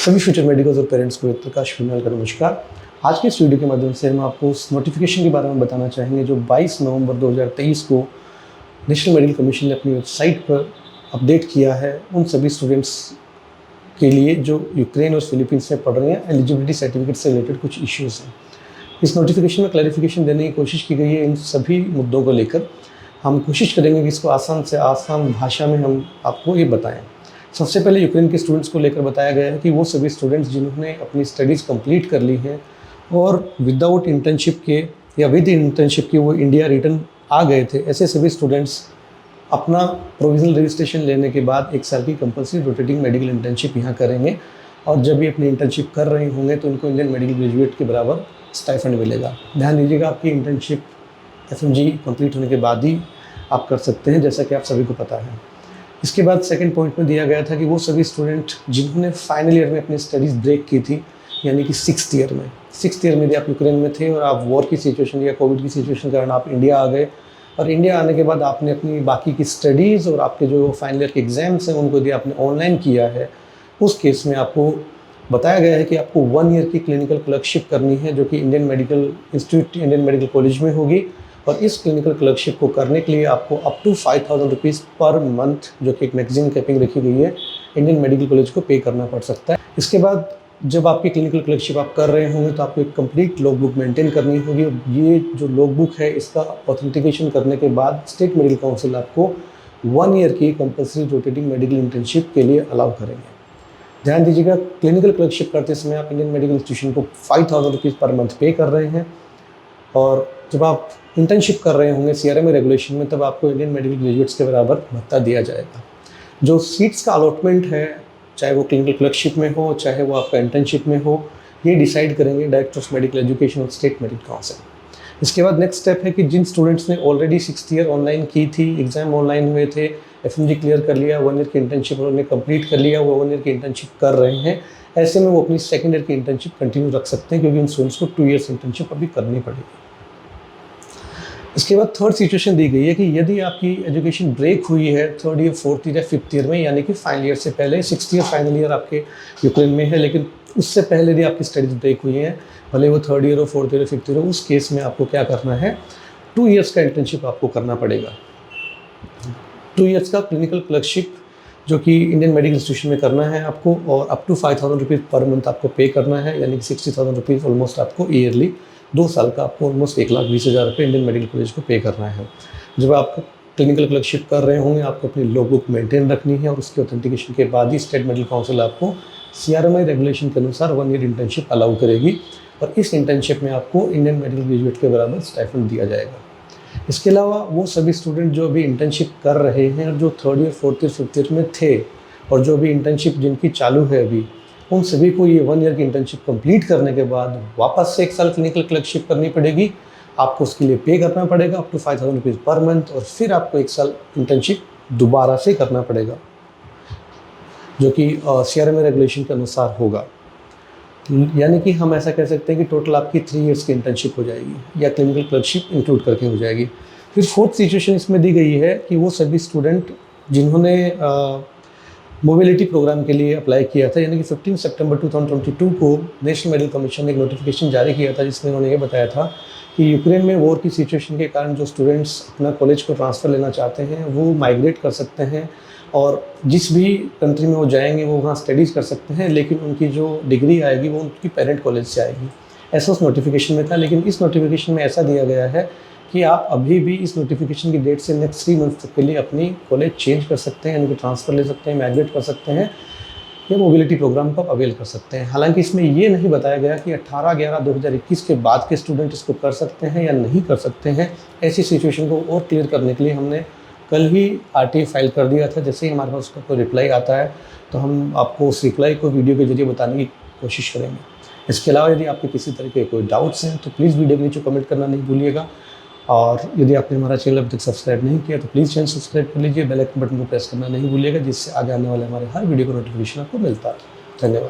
सभी future medicals और parents को प्रकाश फिनल का नमस्कार। आज के इस वीडियो के माध्यम से हम आपको उस नोटिफिकेशन के बारे में बताना चाहेंगे जो 22 नवंबर 2023 को नेशनल मेडिकल कमीशन ने अपनी वेबसाइट पर अपडेट किया है उन सभी स्टूडेंट्स के लिए जो यूक्रेन और फिलीपींस में पढ़ रहे हैं। एलिजिबिलिटी सर्टिफिकेट से रिलेटेड कुछ इश्यूज़ हैं। इस नोटिफिकेशन में क्लैरिफिकेशन देने की कोशिश की गई है। इन सभी मुद्दों को लेकर हम कोशिश करेंगे कि इसको आसान से आसान भाषा में हम आपको ये बताएं। सबसे पहले यूक्रेन के स्टूडेंट्स को लेकर बताया गया है कि वो सभी स्टूडेंट्स जिन्होंने अपनी स्टडीज़ कंप्लीट कर ली हैं और विदाउट इंटर्नशिप के या विद इंटर्नशिप के वो इंडिया रिटर्न आ गए थे, ऐसे सभी स्टूडेंट्स अपना प्रोविजनल रजिस्ट्रेशन लेने के बाद 1 साल की कंपल्सरी रोटेटिंग मेडिकल इंटर्नशिप यहाँ करेंगे और जब ये अपनी इंटर्नशिप कर रहे होंगे तो उनको इंडियन मेडिकल ग्रेजुएट के बराबर स्टाइफंड मिलेगा। ध्यान दीजिएगा, आपकी इंटर्नशिप FMG कंप्लीट होने के बाद ही आप कर सकते हैं, जैसा कि आप सभी को पता है। इसके बाद सेकंड पॉइंट में दिया गया था कि वो सभी स्टूडेंट जिन्होंने फाइनल ईयर में अपनी स्टडीज़ ब्रेक की थी, यानी कि 6th ईयर में यदि आप यूक्रेन में थे और आप वॉर की सिचुएशन या कोविड की सिचुएशन के कारण आप इंडिया आ गए और इंडिया आने के बाद आपने अपनी बाकी की स्टडीज़ और आपके जो फाइनल ईयर के एग्ज़ाम्स हैं उनको यदि आपने ऑनलाइन किया है, उस केस में आपको बताया गया है कि आपको 1 ईयर की क्लिनिकल क्लर्कशिप करनी है जो कि Indian medical institute Indian medical college में होगी। और इस क्लिनिकल क्लर्कशिप को करने के लिए आपको up to 5,000 rupees per month, जो कि एक मैक्सिमम कैपिंग रखी गई है, इंडियन मेडिकल कॉलेज को पे करना पड़ सकता है। इसके बाद जब आपकी क्लिनिकल क्लर्कशिप आप कर रहे होंगे तो आपको एक कंप्लीट लॉग बुक मेंटेन करनी होगी। ये जो लॉग बुक है इसका ऑथेंटिकेशन करने के बाद स्टेट मेडिकल काउंसिल आपको 1 ईयर की कंपल्सरी रोटेटिंग मेडिकल इंटर्नशिप के लिए अलाउ करेंगे। ध्यान दीजिएगा, क्लिनिकल क्लर्कशिप करते समय आप इंडियन मेडिकल इंस्टीट्यूशन को 5,000 रुपीज़ पर मंथ पे कर रहे हैं और जब आप इंटर्नशिप कर रहे होंगे CRMA रेगुलेशन में, तब आपको इंडियन मेडिकल ग्रेजुएट्स के बराबर भत्ता दिया जाएगा। जो सीट्स का अलॉटमेंट है, चाहे वो क्लिनिकल क्लर्कशिप में हो चाहे वो आपका इंटर्नशिप में हो, ये डिसाइड करेंगे डायरेक्टर ऑफ मेडिकल एजुकेशन और स्टेट मेडिकल काउंसिल। इसके बाद नेक्स्ट स्टेप है कि जिन स्टूडेंट्स ने ऑलरेडी 6th ईयर ऑनलाइन की थी, एग्ज़ाम ऑनलाइन हुए थे, FMG क्लियर कर लिया, 1 ईयर की इंटर्नशिप उन्होंने कंप्लीट कर लिया, वो 1 ईयर की इंटर्नशिप कर रहे हैं, ऐसे में वो अपनी 2nd ईयर की इंटर्नशिप कंटिन्यू रख सकते हैं क्योंकि उन स्टूडेंट्स को 2 ईयर्स इंटर्नशिप अभी करनी पड़ेगी। इसके बाद थर्ड सिचुएशन दी गई है कि यदि आपकी एजुकेशन ब्रेक हुई है 3rd ईयर 4th ईयर या 5th ईयर में, यानी कि फाइनल ईयर से पहले, 6th ईयर फाइनल ईयर आपके यूक्रेन में है, लेकिन उससे पहले यदि आपकी स्टडीज़ ब्रेक हुई हैं, भले वो 3rd ईयर हो 4th ईयर 5th ईयर हो, उस केस में आपको क्या करना है, 2 ईयर्स का इंटर्नशिप आपको करना पड़ेगा। 2 ईयर्स का क्लिनिकल क्लर्कशिप जो कि इंडियन मेडिकल इंस्टीट्यूशन में करना है आपको और up to 5,000 rupees per month आपको पे करना है, यानी कि 60,000 रुपीज़ ऑलमोस्ट आपको ईयरली 2 साल का आपको ऑलमोस्ट 1,20,000 रुपये इंडियन मेडिकल कॉलेज को पे करना है। जब आप क्लिनिकल क्लर्कशिप कर रहे होंगे आपको अपनी लॉग बुक मेंटेन रखनी है और उसके ऑथेंटिकेशन के बाद ही स्टेट मेडिकल काउंसिल आपको CRMA रेगुलेशन के अनुसार 1 ईयर इंटर्नशिप अलाउ करेगी और इस इंटर्नशिप में आपको इंडियन मेडिकल ग्रेजुएट के बराबर स्टाइपेंड दिया जाएगा। इसके अलावा वो सभी स्टूडेंट जो अभी इंटर्नशिप कर रहे हैं और जो 3rd year 4th year 5th year में थे और जो अभी इंटर्नशिप जिनकी चालू है अभी, उन सभी को ये 1 ईयर की इंटर्नशिप कंप्लीट करने के बाद वापस से 1 साल क्लिनिकल क्लर्कशिप करनी पड़ेगी। आपको उसके लिए पे करना पड़ेगा up to 5,000 rupees per month और फिर आपको 1 साल इंटर्नशिप दोबारा से करना पड़ेगा जो कि CRMA रेगुलेशन के अनुसार होगा। यानी कि हम ऐसा कह सकते हैं कि टोटल आपकी 3 ईयर्स की इंटर्नशिप हो जाएगी या क्लिनिकल क्लर्कशिप इंक्लूड करके हो जाएगी। फिर फोर्थ सिचुएशन इसमें दी गई है कि वो सभी स्टूडेंट जिन्होंने मोबिलिटी प्रोग्राम के लिए अप्लाई किया था, यानी कि 15 सितंबर 2022 को नेशनल मेडिकल कमीशन ने एक नोटिफिकेशन जारी किया था जिसमें उन्होंने ये बताया था कि यूक्रेन में वॉर की सिचुएशन के कारण जो स्टूडेंट्स अपना कॉलेज को ट्रांसफ़र लेना चाहते हैं वो माइग्रेट कर सकते हैं और जिस भी कंट्री में वो जाएंगे वो वहाँ स्टडीज़ कर सकते हैं, लेकिन उनकी जो डिग्री आएगी वो उनकी पेरेंट कॉलेज से आएगी। ऐसा उस नोटिफिकेशन में था, लेकिन इस नोटिफिकेशन में ऐसा दिया गया है कि आप अभी भी इस नोटिफिकेशन की डेट से नेक्स्ट 3 मंथ तक के लिए अपनी कॉलेज चेंज कर सकते हैं, यानी कि ट्रांसफ़र ले सकते हैं, माइग्रेट कर सकते हैं या मोबिलिटी प्रोग्राम को आप अवेल कर सकते हैं। हालांकि इसमें ये नहीं बताया गया कि 18/11/2021 के बाद के स्टूडेंट इसको कर सकते हैं या नहीं कर सकते हैं। ऐसी सिचुएशन को और क्लियर करने के लिए हमने कल ही RTA फाइल कर दिया था। जैसे ही हमारे पास उसका कोई रिप्लाई आता है तो हम आपको उस रिप्लाई को वीडियो के जरिए बताने की कोशिश करेंगे। इसके अलावा यदि आपके किसी तरह के कोई डाउट्स हैं तो प्लीज़ वीडियो के नीचे कमेंट करना नहीं भूलिएगा और यदि आपने हमारा चैनल अभी तक सब्सक्राइब नहीं किया तो प्लीज़ चैनल सब्सक्राइब कर लीजिए, बेल आइकन बटन को प्रेस करना नहीं भूलिएगा जिससे आगे आने वाले हमारे हर वीडियो का नोटिफिकेशन आपको मिलता है। धन्यवाद।